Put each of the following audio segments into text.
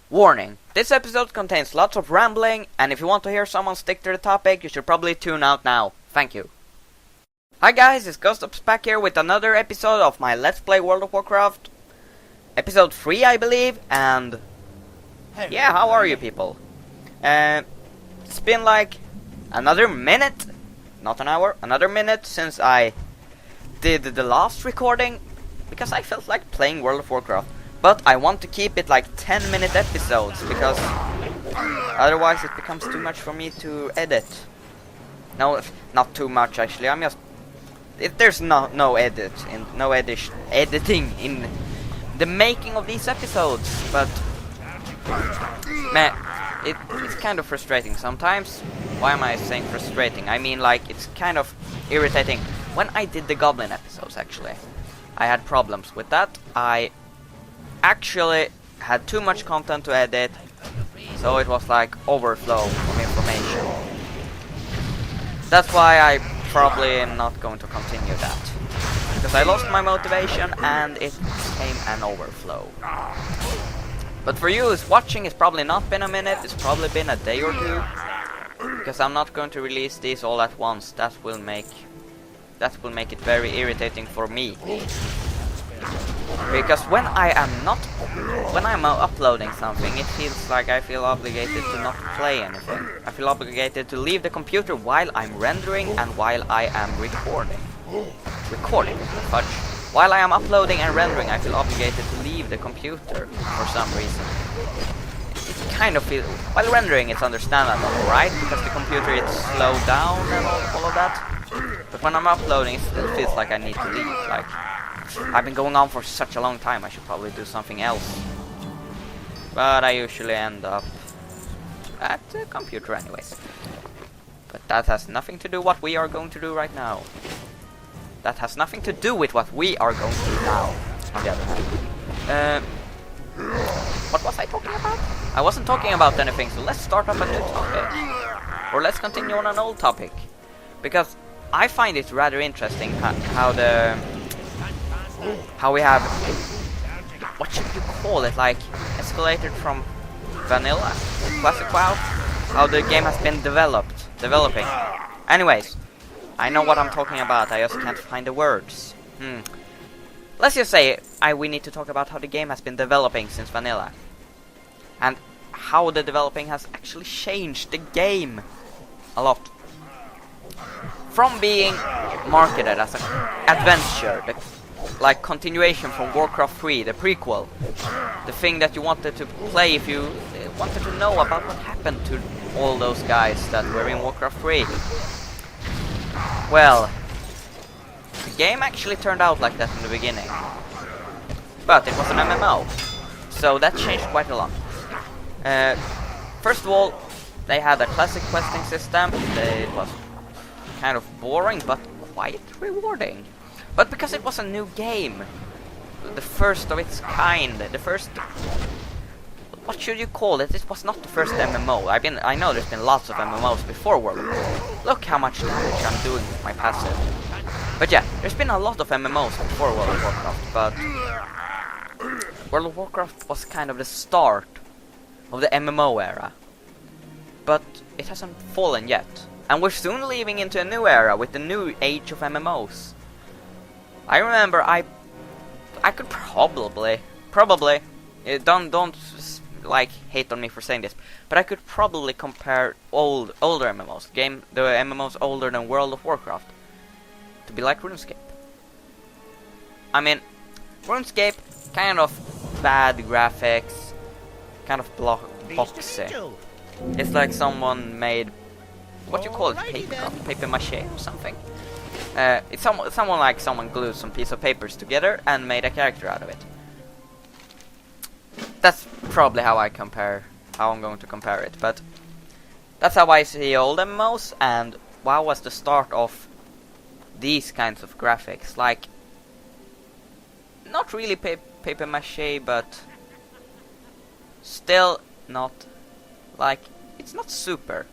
Warning, this episode contains lots of rambling, and if you want to hear someone stick to the topic, you should probably tune out now. Thank you. Hi guys, it's GhostOps back here with another episode of my Let's Play World of Warcraft. Episode 3, I believe, and... yeah, how are you people? It's been like another minute, not an hour, another minute since I did the last recording, because I felt like playing World of Warcraft. But I want to keep it like 10-minute episodes, because otherwise it becomes too much for me to edit. No, not too much actually. I'm just... there's no editing in the making of these episodes, but man, it's kind of frustrating sometimes. Why am I saying frustrating? I mean, like, it's kind of irritating. When I did the Goblin episodes, actually, I had problems with that. I actually had too much content to edit, so it was like overflow of information. That's why I probably am not going to continue that, because I lost my motivation and it became an overflow. But for you who's watching, it's probably not been a minute, it's probably been a day or two, because I'm not going to release these all at once. That will make it very irritating for me. Because when I'm uploading something, it feels like I feel obligated to not play anything. I feel obligated to leave the computer while I'm rendering and while I am recording. Fudge. While I am uploading and rendering, I feel obligated to leave the computer for some reason. It kind of feels... while rendering it's understandable, right? Because the computer is slowed down and all of that. But when I'm uploading, it still feels like I need to leave. Like, I've been going on for such a long time, I should probably do something else. But I usually end up at the computer anyways. But that has nothing to do with what we are going to do right now. That has nothing to do with what we are going to do now, on the other hand. What was I talking about? I wasn't talking about anything, so let's start up a new topic. Or let's continue on an old topic. Because I find it rather interesting how we have, what should you call it, like, escalated from vanilla, classic WoW, how the game has been developing. Anyways, I know what I'm talking about, I just can't find the words. Let's just say we need to talk about how the game has been developing since vanilla. And how the developing has actually changed the game a lot. From being marketed as an adventure, like continuation from Warcraft 3, the prequel, the thing that you wanted to play if you wanted to know about what happened to all those guys that were in Warcraft 3. Well, the game actually turned out like that in the beginning, but it was an MMO, so that changed quite a lot. First of all, they had a classic questing system. It was kind of boring but quite rewarding. But because it was a new game, the first of its kind, the first... what should you call it? It was not the first MMO. I know there's been lots of MMOs before World of Warcraft. Look how much damage I'm doing with my passive. But yeah, there's been a lot of MMOs before World of Warcraft, but World of Warcraft was kind of the start of the MMO era. But it hasn't fallen yet. And we're soon leaving into a new era with the new age of MMOs. I remember I could probably don't like hate on me for saying this, but I could probably compare older MMOs, the MMOs older than World of Warcraft, to be like RuneScape. I mean, RuneScape, kind of bad graphics, kind of boxy. It's like someone made, what you call it, paper mache or something. It's someone glued some piece of papers together and made a character out of it. That's probably how I'm going to compare it, but that's how I see old MMOs, and WoW was the start of these kinds of graphics, like, not really paper mache, but still not, like, it's not super.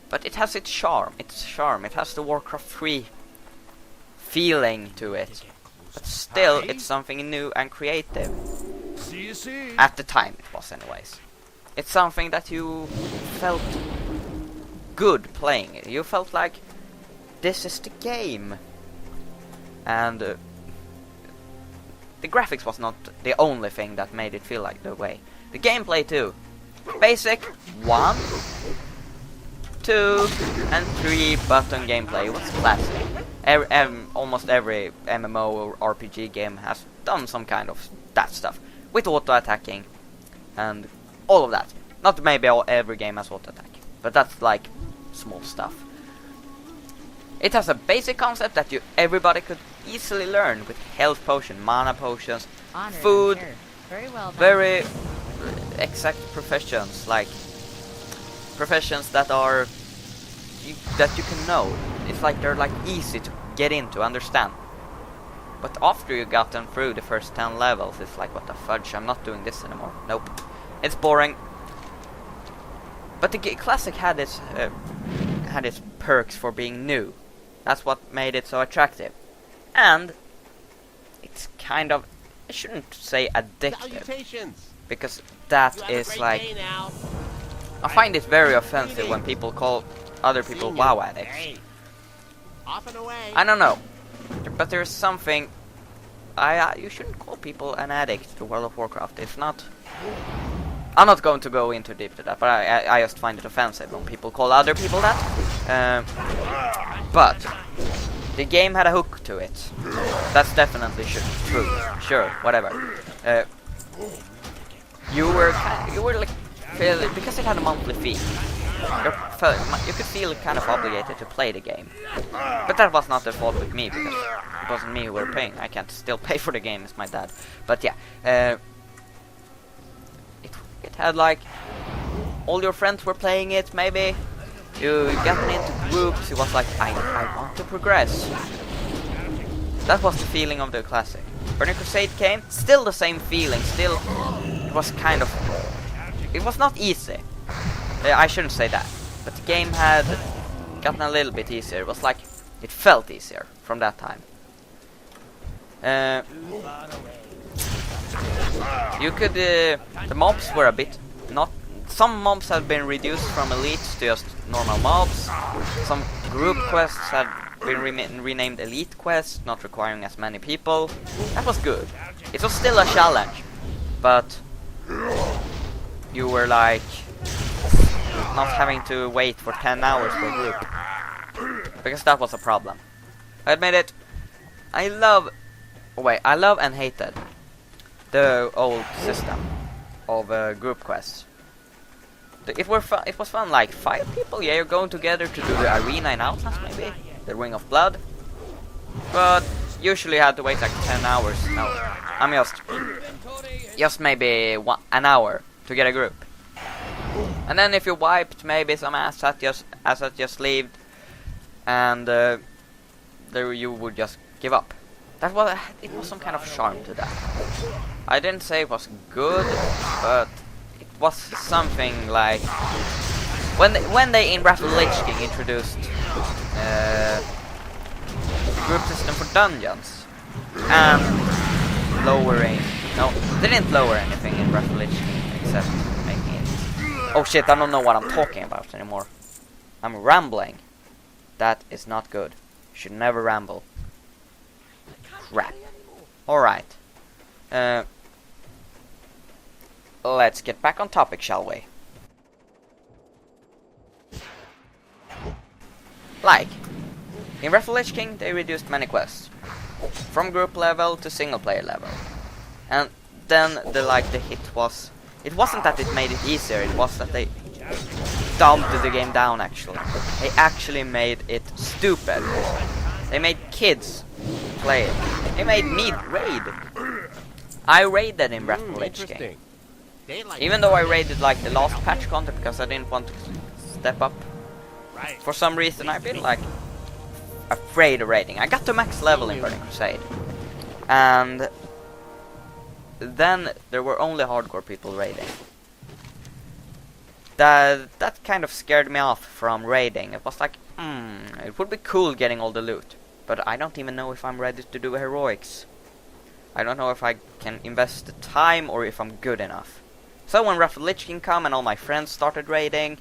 But it has its charm. It has the Warcraft 3 feeling to it. But still, it's something new and creative. At the time it was anyways. It's something that you felt good playing it. You felt like this is the game. And the graphics was not the only thing that made it feel like the way. The gameplay too. Basic 1, 2 and 3 button gameplay. It was classic. Almost every MMO or RPG game has done some kind of that stuff. With auto attacking and all of that. Not maybe every game has auto attack, but that's like small stuff. It has a basic concept that everybody could easily learn with health potion, mana potions, food, very well done. Very exact professions, like professions that are that you can know. It's like they're like easy to get into, understand. But after you got them through the first 10 levels, it's like, what the fudge, I'm not doing this anymore. Nope. It's boring. But the classic had its perks for being new. That's what made it so attractive. And it's kind of, I shouldn't say addictive, because that is like, I find it very offensive when people call other people WoW addicts. I don't know, but there's something. You shouldn't call people an addict to World of Warcraft. It's not. I'm not going to go into deep to that, but I just find it offensive when people call other people that. But the game had a hook to it. That's definitely true. Sure, whatever. You were like, because it had a monthly fee. You could feel kind of obligated to play the game. But that was not the fault with me, because it wasn't me who were paying. I can't still pay for the game, it's my dad. But yeah, it had like, all your friends were playing it, maybe. You got into groups, it was like, I want to progress. That was the feeling of the classic. Burning Crusade came, still the same feeling, still, it was kind of, it was not easy. I shouldn't say that, but the game had gotten a little bit easier. It was like, it felt easier from that time. You could, the mobs were a bit, some mobs had been reduced from elites to just normal mobs. Some group quests had been renamed elite quests, not requiring as many people. That was good. It was still a challenge, but you were like not having to wait for 10 hours for a group, because that was a problem. I admit it. I love and hated the old system of group quests. It was fun, like 5 people, yeah, you're going together to do the arena in Outlast, maybe the Ring of Blood, but usually you had to wait like 10 hours. No, I'm just maybe an hour to get a group. And then if you wiped, maybe some asset just leave, and there you would just give up. It was some kind of charm to that. I didn't say it was good, but it was something like when they in Wrath of the Lich King introduced group system for dungeons and lowering. No, they didn't lower anything in Wrath of the Lich King except making it. Oh shit! I don't know what I'm talking about anymore. I'm rambling. That is not good. You should never ramble. Crap. Alright. Let's get back on topic, shall we? Like, in Wrath of the Lich King, they reduced many quests. From group level to single player level. And then the hit was... It wasn't that it made it easier, it was that they dumbed the game down, actually. They actually made it stupid. They made kids play it. They made me raid. I raided in Wrath of the Lich King. Even though I raided like the last patch content because I didn't want to step up. For some reason I've been like afraid of raiding. I got to max level in Burning Crusade. And then there were only hardcore people raiding. That kind of scared me off from raiding. It was like, it would be cool getting all the loot. But I don't even know if I'm ready to do heroics. I don't know if I can invest the time or if I'm good enough. So when Ruffle Lich King come and all my friends started raiding,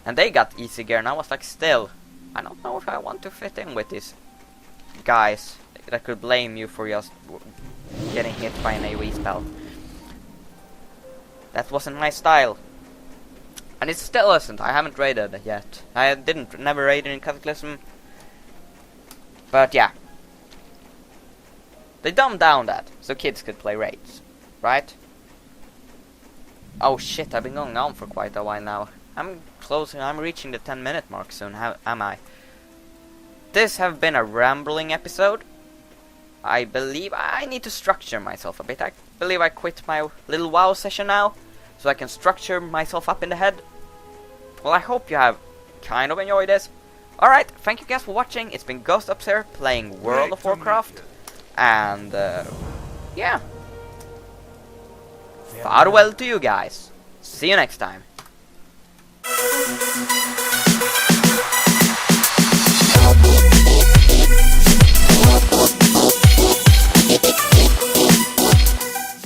and they got easy gear, and I was like, still, I don't know if I want to fit in with these guys that could blame you for just getting hit by an AoE spell. That wasn't my style. And it still isn't. I haven't raided yet. I never raided in Cataclysm. But yeah. They dumbed down that, so kids could play raids. Right? Oh shit, I've been going on for quite a while now. I'm reaching the 10-minute mark soon, am I? This have been a rambling episode. I believe I need to structure myself a bit. I believe I quit my little WoW session now, so I can structure myself up in the head. Well, I hope you have kind of enjoyed this. Alright, thank you guys for watching. It's been GhostOps here, playing World of Warcraft. And, yeah. Farewell to you guys. See you next time.